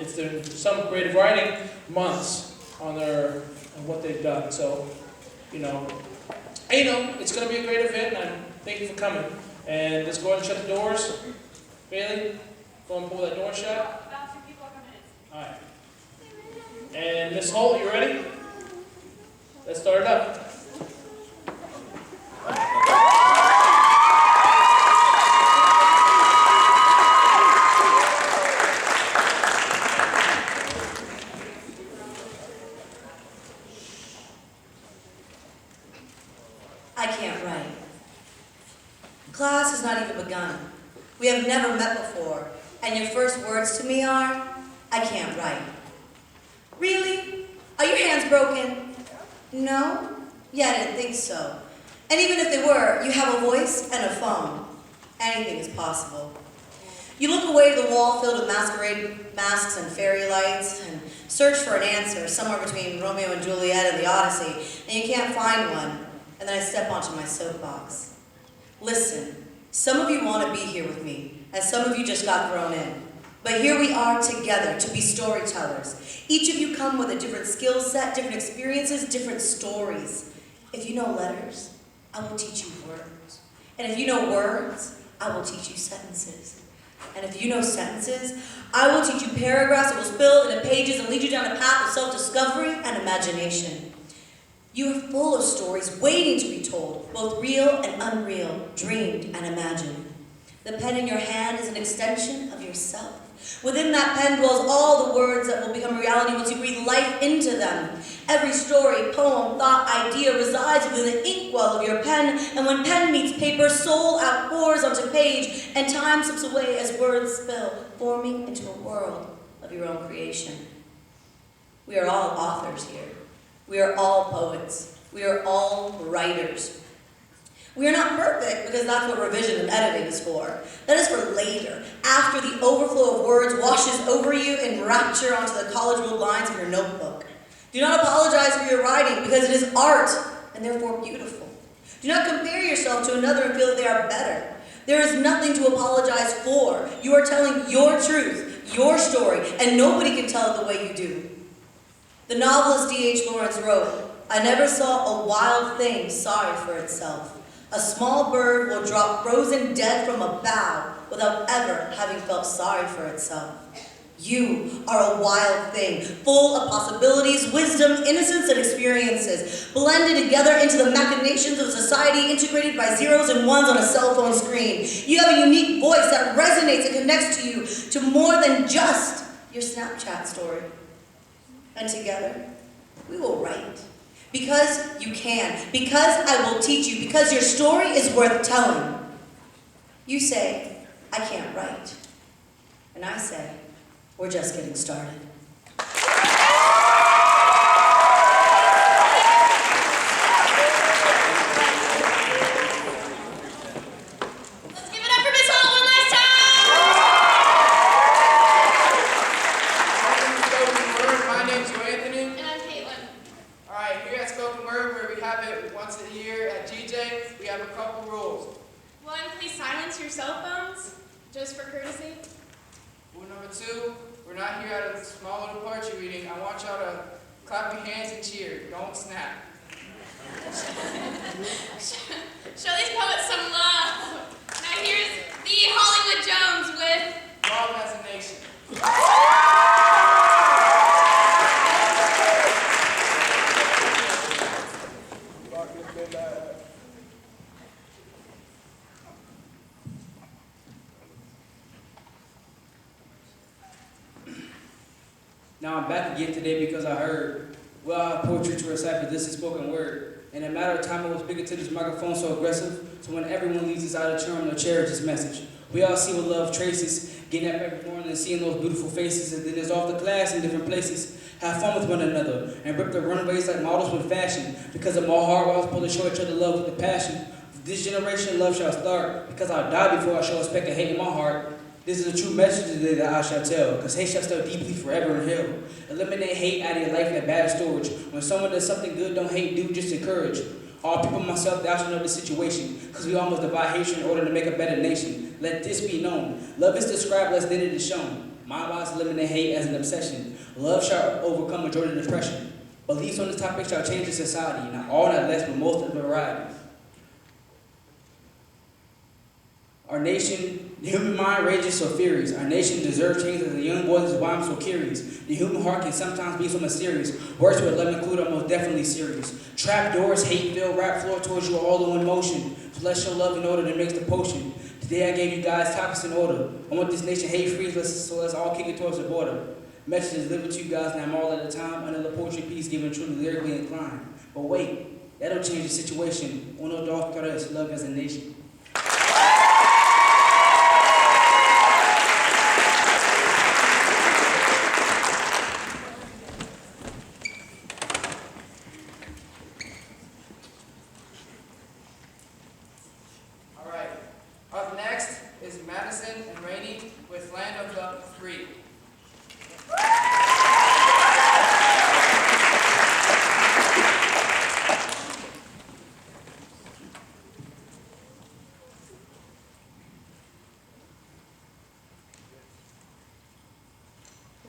it's their some creative writing months on what they've done. So, it's going to be a great event, and I thank you for coming. And let's go ahead and shut the doors. Bailey, go and pull that door shut. About 2 people are coming in. All right. And Miss Holt, you ready? Let's start it up. I can't write. Class has not even begun. We have never met before, and your first words to me are, I can't write. Really? Are your hands broken? No? Yeah, I didn't think so. And even if they were, you have a voice and a phone. Anything is possible. You look away to the wall filled with masquerade masks and fairy lights, and search for an answer somewhere between Romeo and Juliet and the Odyssey, and you can't find one. And then I step onto my soapbox. Listen, some of you want to be here with me, and some of you just got thrown in. But here we are together to be storytellers. Each of you come with a different skill set, different experiences, different stories. If you know letters, I will teach you words. And if you know words, I will teach you sentences. And if you know sentences, I will teach you paragraphs that will spill into pages and lead you down a path of self-discovery and imagination. You are full of stories waiting to be told, both real and unreal, dreamed and imagined. The pen in your hand is an extension of yourself. Within that pen dwells all the words that will become reality once you breathe life into them. Every story, poem, thought, idea resides within the inkwell of your pen, and when pen meets paper, soul outpours onto page, and time slips away as words spill, forming into a world of your own creation. We are all authors here. We are all poets. We are all writers. We are not perfect because that's what revision and editing is for. That is for later, after the overflow of words washes over you in rapture onto the college ruled lines of your notebook. Do not apologize for your writing because it is art and therefore beautiful. Do not compare yourself to another and feel that they are better. There is nothing to apologize for. You are telling your truth, your story, and nobody can tell it the way you do. The novelist D.H. Lawrence wrote, I never saw a wild thing sorry for itself. A small bird will drop frozen dead from a bough without ever having felt sorry for itself. You are a wild thing, full of possibilities, wisdom, innocence, and experiences, blended together into the machinations of society, integrated by zeros and ones on a cell phone screen. You have a unique voice that resonates and connects to you to more than just your Snapchat story. And together, we will write. Because you can. Because I will teach you. Because your story is worth telling. You say, I can't write. And I say, we're just getting started. Let's give it up for Miss Holt one last time! My name's Anthony. And I'm Caitlin. Alright, here at Spoken Word, where we have it once a year at GJ, we have a couple rules. One, please silence your cell phones, just for courtesy. Rule number 2, we're not here at a small little poetry reading. I want y'all to clap your hands and cheer. Don't snap. Show these poets some love. Now here's the Hollywood Jones with Love as a nation. Now I'm back again today because I heard, well, I have poetry to recite, but this is spoken word. In a matter of time, I was speaking to this microphone so aggressive, so when everyone leaves this auditorium, they'll cherish this message. We all see what love traces, getting up every morning and seeing those beautiful faces, and then there's off to class in different places. Have fun with one another, and rip the runways like models with fashion, because of my heart, we're all supposed to show each other love with the passion. This generation, love shall start, because I'll die before I show respect and hate in my heart. This is a true message today that I shall tell, because hate shall stay deeply forever in hell. Eliminate hate out of your life in a bad storage. When someone does something good, don't hate, do, just encourage. All people, myself, thou shalt know the situation, because we almost divide hatred in order to make a better nation. Let this be known. Love is described less than it is shown. Mind wise, eliminate hate as an obsession. Love shall overcome majority of depression. Beliefs on this topic shall change the society, not all, not less, but most of the variety. Our nation, the human mind rages so furious. Our nation deserves change as a young boy is why I'm so curious. The human heart can sometimes be so mysterious. Words with 11 include are most definitely serious. Trap doors, hate-filled rap floor towards you all in motion. So let's show love in order that makes the potion. Today I gave you guys topics in order. I want this nation hate-free, so let's all kick it towards the border. Messages live with you guys, and I'm all at a time. Another poetry piece given truly lyrically inclined. But wait, that'll change the situation. Uno, dos, tres, love as a nation.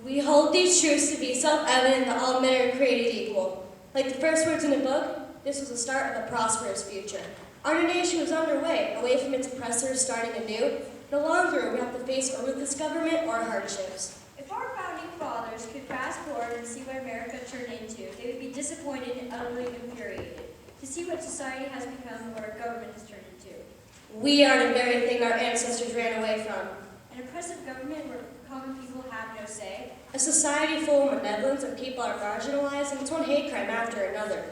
We hold these truths to be self-evident that all men are created equal. Like the first words in the book, this was the start of a prosperous future. Our nation was underway, away from its oppressors, starting anew. No longer we have to face a ruthless government or hardships. If our founding fathers could fast forward and see what America turned into, they would be disappointed and utterly infuriated to see what society has become and what our government has turned into. We are the very thing our ancestors ran away from. An oppressive government where common people have no say. A society full of malevolence where people are marginalized and it's one hate crime after another.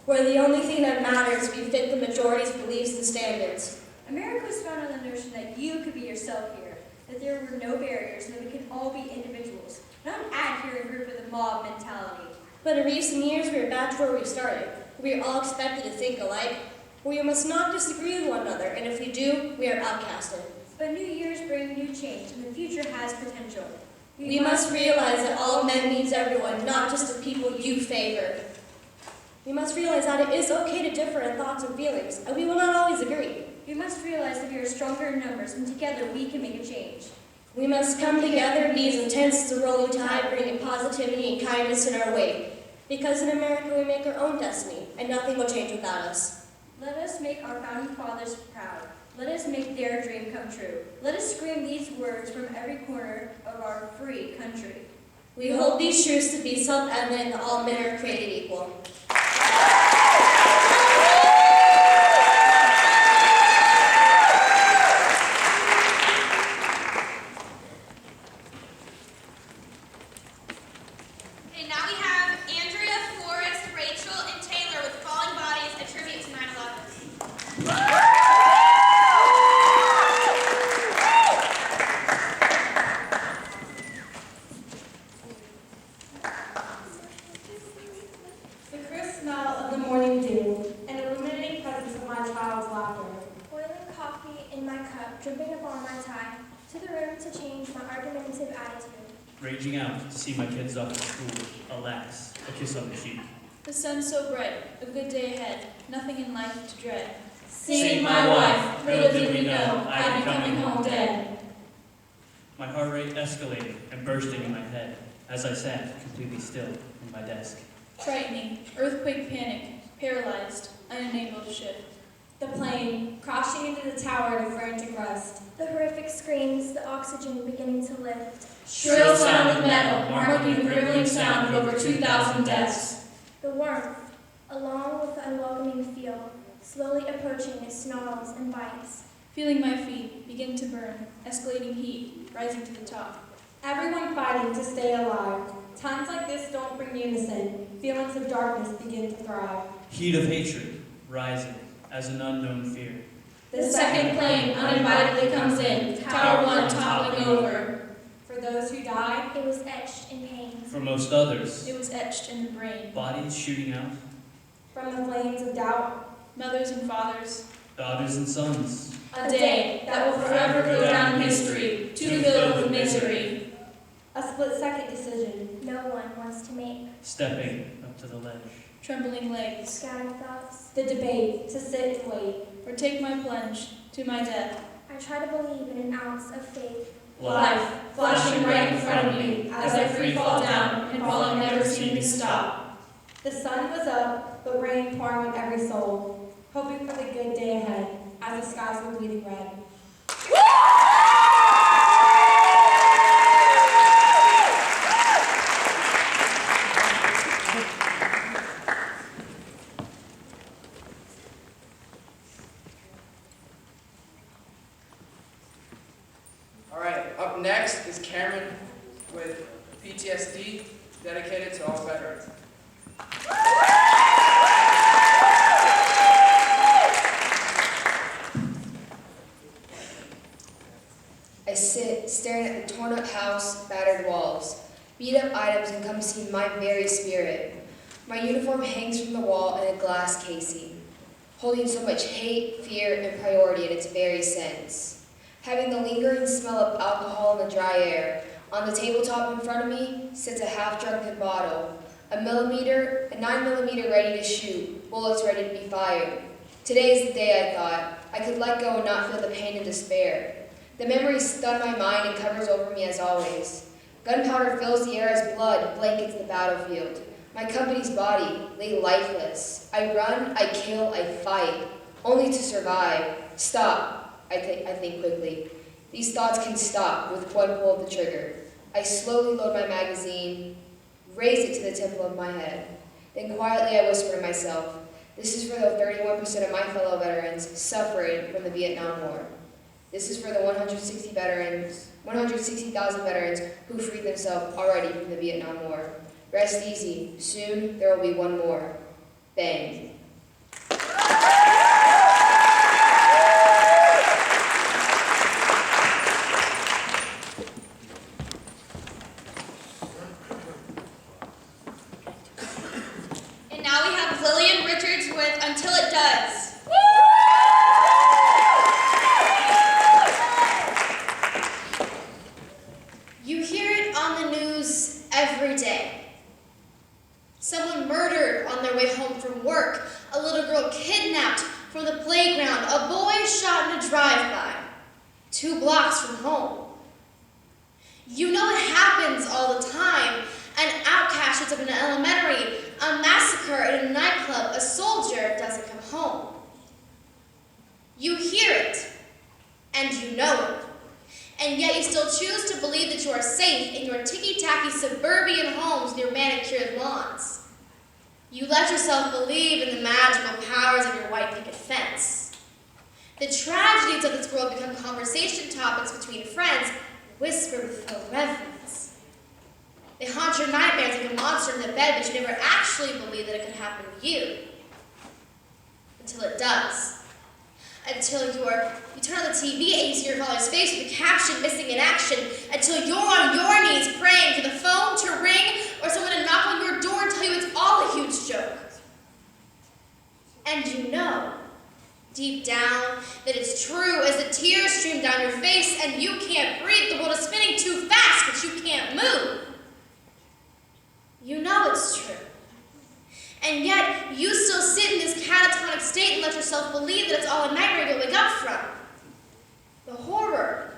Where the only thing that matters is we fit the majority's beliefs and standards. America was founded on the notion that you could be yourself here, that there were no barriers, and that we can all be individuals, not an adherent group with a mob mentality. But in recent years, we are back to where we started. We are all expected to think alike. We must not disagree with one another, and if we do, we are outcasted. But new years bring new change, and the future has potential. We must realize that all men means everyone, not just the people you favor. We must realize that it is okay to differ in thoughts and feelings, and we will not always agree. We must realize that we are stronger in numbers, and together we can make a change. We must come together and be as intense as a rolling tide, bringing positivity and kindness in our wake. Because in America we make our own destiny, and nothing will change without us. Let us make our founding fathers proud. Let us make their dream come true. Let us scream these words from every corner of our free country. We hold these truths to be self-evident that all men are created equal. And now we have Andrea, Forrest, Rachel, and Taylor with Falling Bodies, a tribute to 9/11. The crisp smell of the morning dew and illuminating presence of my child's laughter. Boiling coffee in my cup, dripping upon my tie, to the room to change my argumentative attitude. Raging out to see my kids off to school. Alas, a kiss on the cheek. The sun's so bright, a good day ahead, nothing in life to dread. Sing my wife, little did we know, I'd be coming home dead. My heart rate escalated and bursting in my head as I sat completely still in my desk. Frightening, earthquake panic, paralyzed, unable to shift. The plane crashing into the tower to frantic rest. The horrific screams, the oxygen beginning to lift. Shrill sound of metal, marking the gurgling sound of over 2,000 deaths. The warmth, along with the unwelcoming feel, slowly approaching its snarls and bites. Feeling my feet begin to burn, escalating heat, rising to the top. Everyone fighting to stay alive. Times like this don't bring unison. Feelings of darkness begin to thrive. Heat of hatred rising as an unknown fear. The second plane uninvitedly comes in, Tower 1 toppling over. For those who died, It was etched in pain. For most others, It was etched in the brain. bodies shooting out, from the flames of doubt, Mothers and fathers, daughters and sons. a day that will forever go down in history, too filled with misery. a split-second decision. No one wants to make. Stepping up to the ledge. Trembling legs, Scattered thoughts. The debate to sit and wait. or take my plunge to my death. I try to believe in an ounce of faith. Life, flashing right in front of me as I free fall down and falling never seemed to stop. The sun was up, but rain pouring on every soul, hoping for the good day ahead as the skies were bleeding red. All right, up next is Cameron with PTSD, dedicated to all veterans. I sit staring at the torn up house, battered walls, beat up items encompassing my very spirit. My uniform hangs from the wall in a glass casing, holding so much hate, fear, and priority in its very sense. Having the lingering smell of alcohol in the dry air, on the tabletop in front of me sits a half-drunken bottle, a 9mm ready to shoot, bullets ready to be fired. Today is the day, I thought. I could let go and not feel the pain and despair. The memory stun my mind and covers over me as always. Gunpowder fills the air as blood blankets the battlefield. My company's body lay lifeless. I run, I kill, I fight, only to survive. Stop, I think quickly. These thoughts can stop with one pull of the trigger. I slowly load my magazine, raise it to the temple of my head. Then quietly I whisper to myself, this is for the 31% of my fellow veterans suffering from the Vietnam War. This is for the 160,000 veterans who freed themselves already from the Vietnam War. Rest easy. Soon there will be one more. Bang. And now we have Lillian Richards with Until It Does. You hear it on the news every day. Someone murdered on their way home from work, a little girl kidnapped from the playground, a boy shot in a drive-by, 2 blocks from home. You know it happens all the time. An outcast shoots up in an elementary, a massacre in a nightclub, a soldier doesn't come home. You hear it, and you know it. And yet you still choose to believe that you are safe in your ticky-tacky suburban homes near manicured lawns. You let yourself believe in the magical powers of your white picket fence. The tragedies of this world become conversation topics between friends, whispered with full reverence. They haunt your nightmares like a monster in the bed, but you never actually believe that it could happen to you. Until it does. Until you turn on the TV and you see your father's face with the caption missing in action, until you're on your knees praying for the phone to ring or someone to knock on your door and tell you it's all a huge joke. And you know, deep down, that it's true as the tears stream down your face and you can't breathe. The world is spinning too fast, but you can't move. You know it's true. And yet, you still sit in this catatonic state and let yourself believe that it's all a nightmare you'll wake up from. The horror.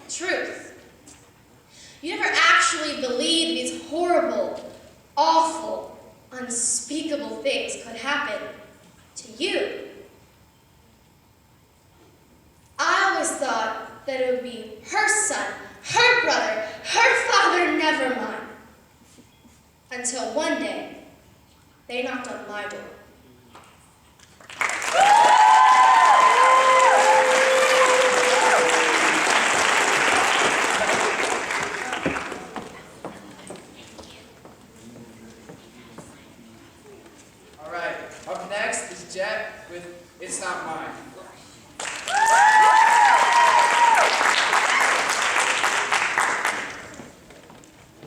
Truth. You never actually believed these horrible, awful, unspeakable things could happen to you. I always thought that it would be her son, her brother, her father, never mine. Until one day, they knocked on my door. All right, up next is Jet with It's Not Mine.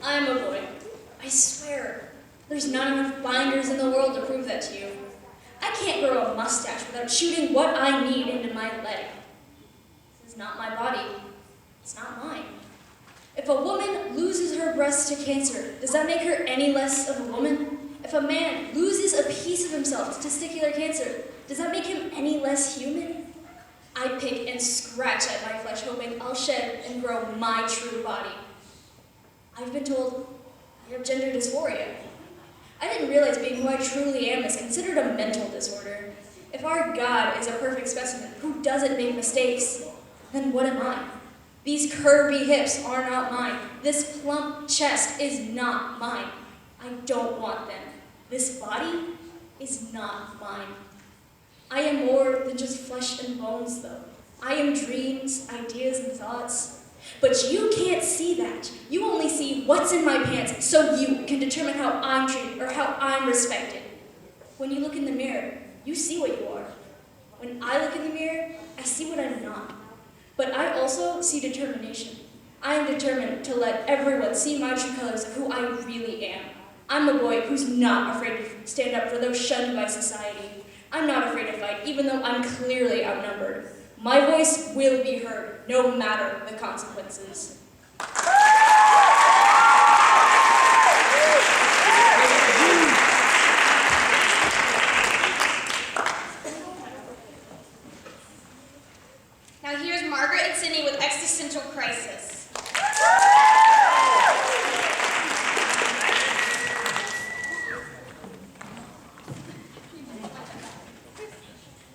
I'm a boy. I swear, there's not enough binders in the world to prove that to you. I can't grow a mustache without shooting what I need into my leg. This is not my body. It's not mine. If a woman loses her breast to cancer, does that make her any less of a woman? If a man loses a piece of himself to testicular cancer, does that make him any less human? I pick and scratch at my flesh, hoping I'll shed and grow my true body. I've been told I have gender dysphoria. I didn't realize being who I truly am is considered a mental disorder. If our God is a perfect specimen who doesn't make mistakes, then what am I? These curvy hips are not mine. This plump chest is not mine. I don't want them. This body is not mine. I am more than just flesh and bones, though. I am dreams, ideas, and thoughts. But you can't see that. You only see what's in my pants, so you can determine how I'm treated or how I'm respected. When you look in the mirror, you see what you are. When I look in the mirror, I see what I'm not. But I also see determination. I am determined to let everyone see my true colors of who I really am. I'm a boy who's not afraid to stand up for those shunned by society. I'm not afraid to fight, even though I'm clearly outnumbered. My voice will be heard, no matter the consequences. Now here's Margaret and Sydney with Existential Crisis.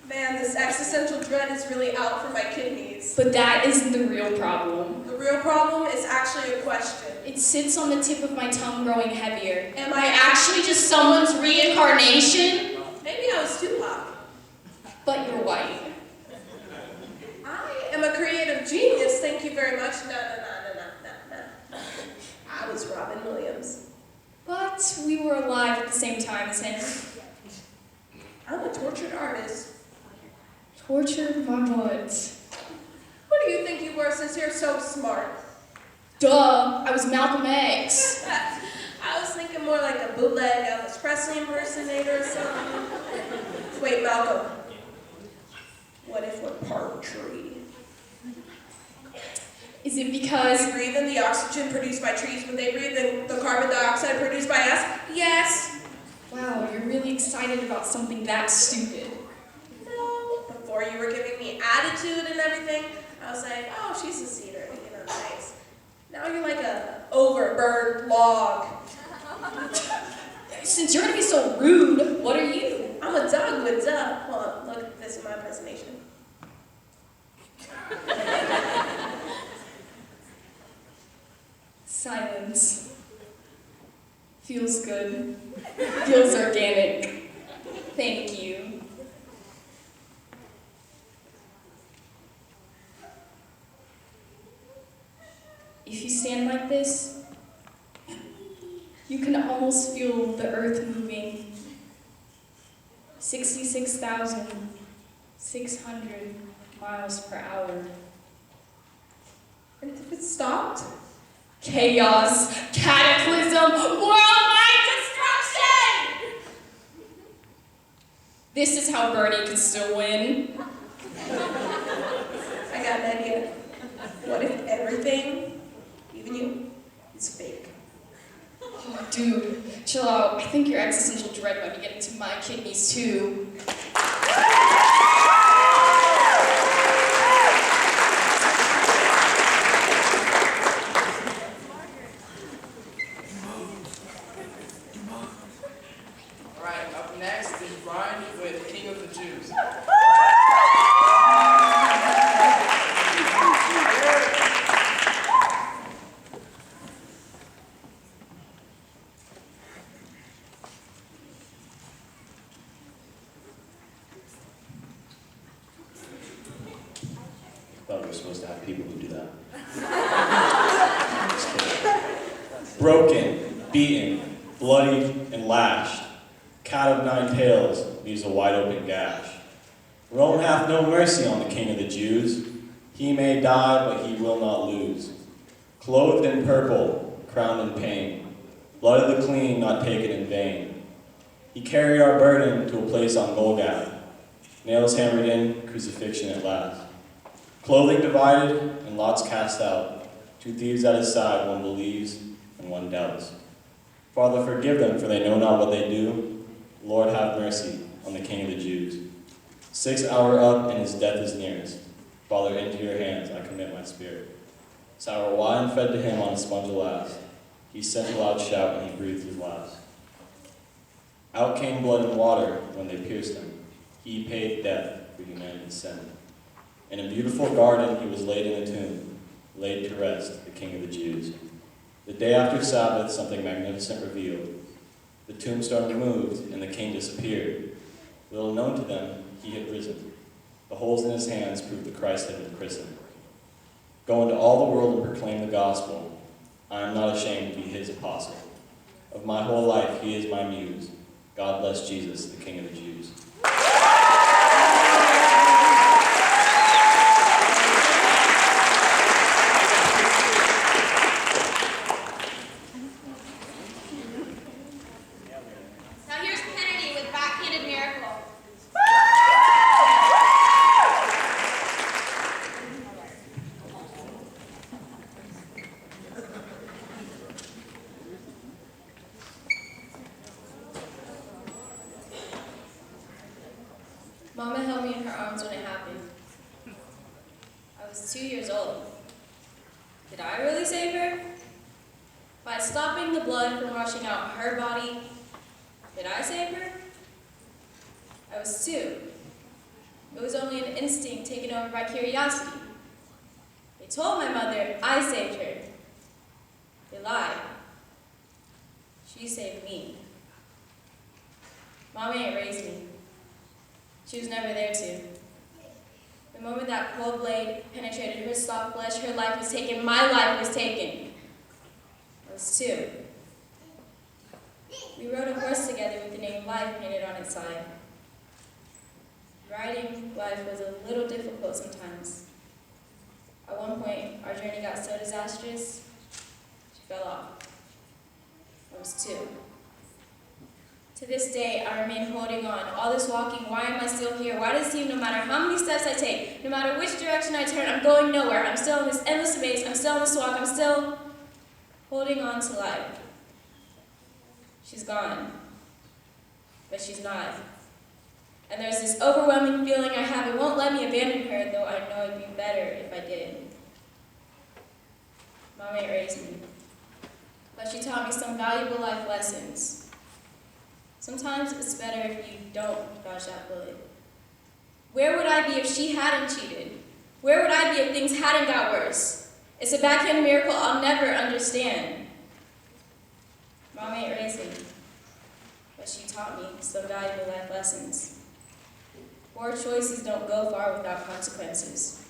Man, this existential dread is really out for my kidneys. But that isn't the real problem. The real problem is actually a question. It sits on the tip of my tongue growing heavier. Am I actually just someone's reincarnation? Maybe I was too hot. But you're white. I am a creative genius, thank you very much. No. I was Robin Williams. But we were alive at the same time as him. I'm a tortured artist. Tortured my butt. What do you think you were since you're so smart? Duh, I was Malcolm X. I was thinking more like a bootleg Elvis Presley impersonator or something. Wait, Malcolm. What if we're part tree? Is it because we breathe in the oxygen produced by trees when they breathe in the carbon dioxide produced by us? Yes. wow, you're really excited about something that stupid? No. Before you were giving me attitude and everything, I was like, oh, she's a cedar, nice. Now you're like a overburned log. Since you're gonna be so rude, what are you? I'm a dogwood, duh. Hold on, look at this in my presentation. Silence. Feels good. Feels organic. Thank you. If you stand like this, you can almost feel the earth moving. 66,600 miles per hour. And if it stopped? Chaos, cataclysm, worldwide destruction! This is how Bernie could still win. I got an idea. What if everything, even you, is fake? Oh, dude, chill out. I think your existential dread might be getting to my kidneys too. Alright, up next is Brian with King of the Jews. Thought we were supposed to have people who do that. Just kidding. Broken, beaten, bloodied, and lashed. Cat of nine tails leaves a wide open gash. Rome hath no mercy on the King of the Jews. He may die, but he will not lose. Clothed in purple, crowned in pain. Blood of the clean, not taken in vain. He carried our burden to a place on Golgotha. Nails hammered in, crucifixion at last. Clothing divided, and lots cast out. Two thieves at his side, one believes, and one doubts. Father, forgive them, for they know not what they do. Lord, have mercy on the King of the Jews. 6 hours up, and his death is nearest. Father, into your hands I commit my spirit. Sour wine fed to him on a sponge of lass. He sent a loud shout when he breathed his last. Out came blood and water when they pierced him. He paid death for humanity's sin. In a beautiful garden he was laid in a tomb, laid to rest, the King of the Jews. The day after Sabbath, something magnificent revealed. The tombstone removed, and the king disappeared. Little known to them, he had risen. The holes in his hands proved that Christ had been christened. Go into all the world and proclaim the gospel. I am not ashamed to be his apostle. Of my whole life, he is my muse. God bless Jesus, the King of the Jews. Now here's Kennedy with Backhanded Miracle. Mama held me in her arms when it happened. I was 2 years old. Did I really save her? By stopping the blood from rushing out her body, did I save her? I was 2. It was only an instinct taken over by curiosity. They told my mother I saved her. They lied. She saved me. Mama ain't raised me. She was never there to. The moment that cold blade penetrated her soft flesh, her life was taken, my life was taken. I was 2. We rode a horse together with the name Life painted on its side. Riding life was a little difficult sometimes. At one point, our journey got so disastrous, she fell off. I was 2. To this day, I remain holding on. All this walking, why am I still here? Why does it seem no matter how many steps I take, no matter which direction I turn, I'm going nowhere. I'm still in this endless maze. I'm still in this walk. I'm still holding on to life. She's gone, but she's not. And there's this overwhelming feeling I have. It won't let me abandon her, though I know it'd be better if I did. Mom ain't raised me, but she taught me some valuable life lessons. Sometimes it's better if you don't dodge that bullet. Where would I be if she hadn't cheated? Where would I be if things hadn't got worse? It's a backhand miracle I'll never understand. Mom ain't raised me, but she taught me some valuable life lessons. Poor choices don't go far without consequences.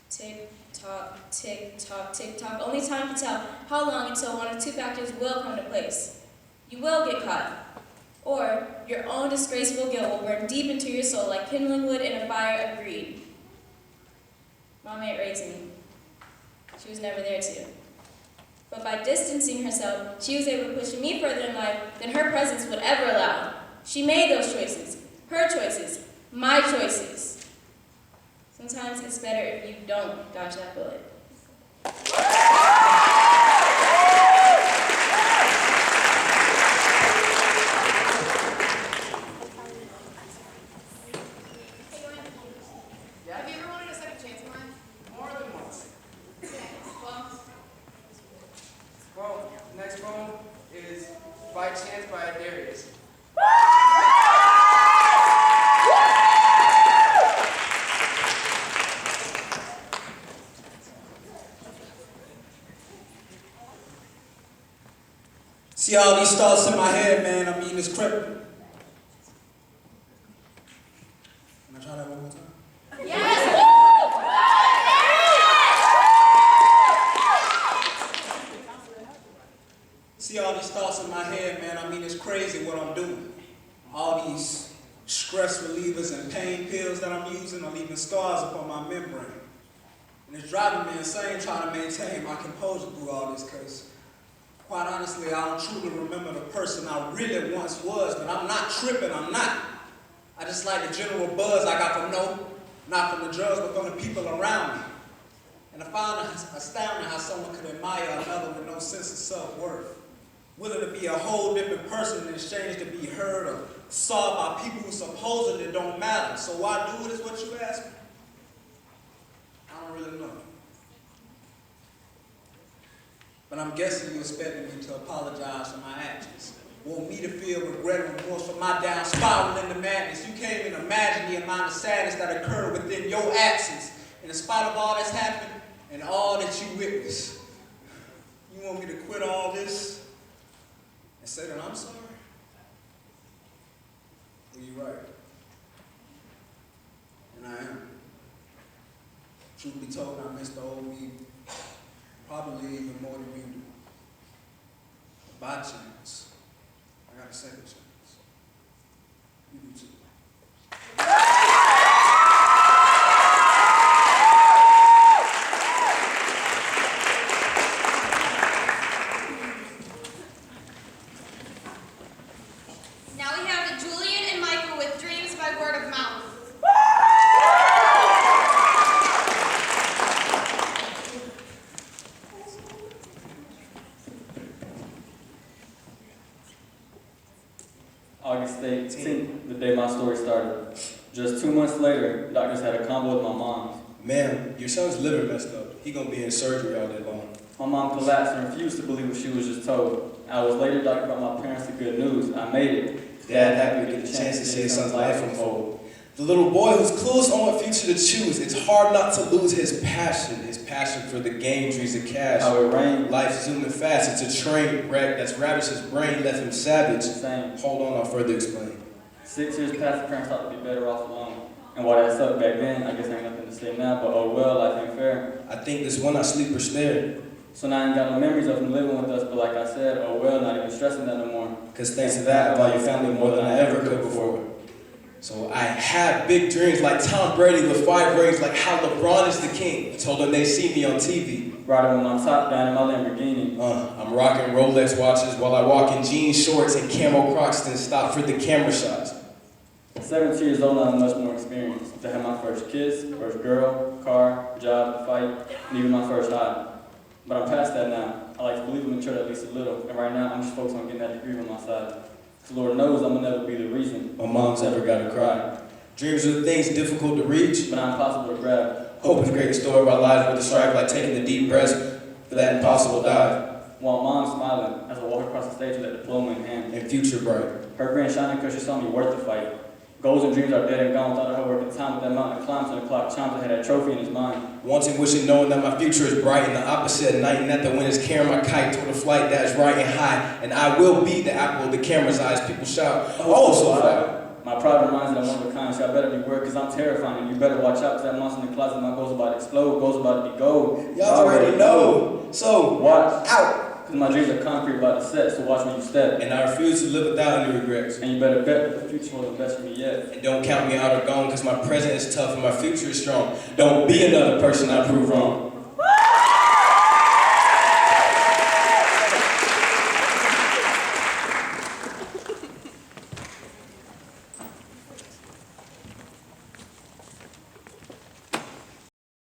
Tick tock, tick tock, tick tock. Only time can tell how long until one of two factors will come to place. You will get caught. Or your own disgraceful guilt will burn deep into your soul like kindling wood in a fire of greed. Mom ain't raised me. She was never there to. But by distancing herself, she was able to push me further in life than her presence would ever allow. She made those choices. Her choices. My choices. Sometimes it's better if you don't dodge that bullet. Have you ever wanted a second chance in life? More than once. Well, the next poem is By Chance by Darius. See all these thoughts in my head, man. I mean, it's crippling. Can I try that one more time? See all these thoughts in my head, man. I mean, it's crazy what I'm doing. All these stress relievers and pain pills that I'm using are leaving scars upon my membrane. And it's driving me insane trying to maintain my composure through all this, because quite honestly, I don't truly remember the person I really once was, but I'm not tripping, I'm not. I just like the general buzz I got from not from the drugs, but from the people around me. And I found it astounding how someone could admire another with no sense of self-worth, willing to be a whole different person in exchange to be heard or saw by people who supposedly don't matter. So why do it is what you ask me? But I'm guessing you expected me to apologize for my actions. Want me to feel regret and remorse for my down spiral into madness. You can't even imagine the amount of sadness that occurred within your absence. And in spite of all that's happened and all that you witnessed, you want me to quit all this and say that I'm sorry? Well, you're right. And I am. Truth be told, I miss the old me probably even more than you do. But by chance, I got a second chance. You do too. Now we have Julian and Michael with Dreams by Word of Mouth. August 18th, the day my story started. Just 2 months later, doctors had a combo with my mom. Ma'am, your son's liver messed up. He gonna be in surgery all day long. My mom collapsed and refused to believe what she was just told. Hours later, doctor brought my parents the good news. I made it. Dad happy to get the chance to see his son's life unfold. The little boy who's clueless on what future to choose. It's hard not to lose his passion for the game, dreams of cash. How it rained. Life's zooming fast. It's a train wreck that's ravaged his brain, left him savage. Same. Hold on, I'll further explain. 6 years past, the parents thought to be better off alone. And while that sucked back then, I guess ain't nothing to say now, but oh well, life ain't fair. I think this one I sleep or stare. So now I ain't got no memories of him living with us, but like I said, oh well, not even stressing that no more. Cause thanks to that, I value family more than I ever could before. So I have big dreams like Tom Brady with 5 rings, like how LeBron is the king. I told them they see me on TV. Riding with my top down in my Lamborghini. I'm rocking Rolex watches while I walk in jean shorts and camo Crocs, then stop for the camera shots. 17 years old, I have much more experience. To have my first kiss, first girl, car, job, fight, and even my first high. But I'm past that now. I like to believe in mature at least a little, and right now I'm just focused on getting that degree on my side. Cause Lord knows I'm gonna never be the reason my mom's ever gotta cry. Dreams are the things difficult to reach, but not impossible to grab. Hope is a great story of our lives with a strive, like taking the deep breaths for that impossible dive. While mom's smiling as I walk across the stage with that diploma in hand. And future bright. Her grin shining because she saw me worth the fight. Goals and dreams are dead and gone. Thought of her working time with that mountain climbs on the clock. Chimes, I had that trophy in his mind. Wanting, wishing, knowing that my future is bright, and the opposite at night, and that the wind is carrying my kite toward a flight that is right and high. And I will be the apple of the camera's eyes. People shout, oh, so fly. My pride reminds me that I'm one of a kind, so I better be worried because I'm terrifying. And you better watch out because that monster in the closet, my goal's about to explode, goal's about to be gold. Y'all already know. So, watch out. Because my dreams are concrete about to set, so watch when you step. And I refuse to live without any regrets. And you better bet that the future wasn't best for me yet. And don't count me out or gone, because my present is tough and my future is strong. Don't be another person I prove wrong.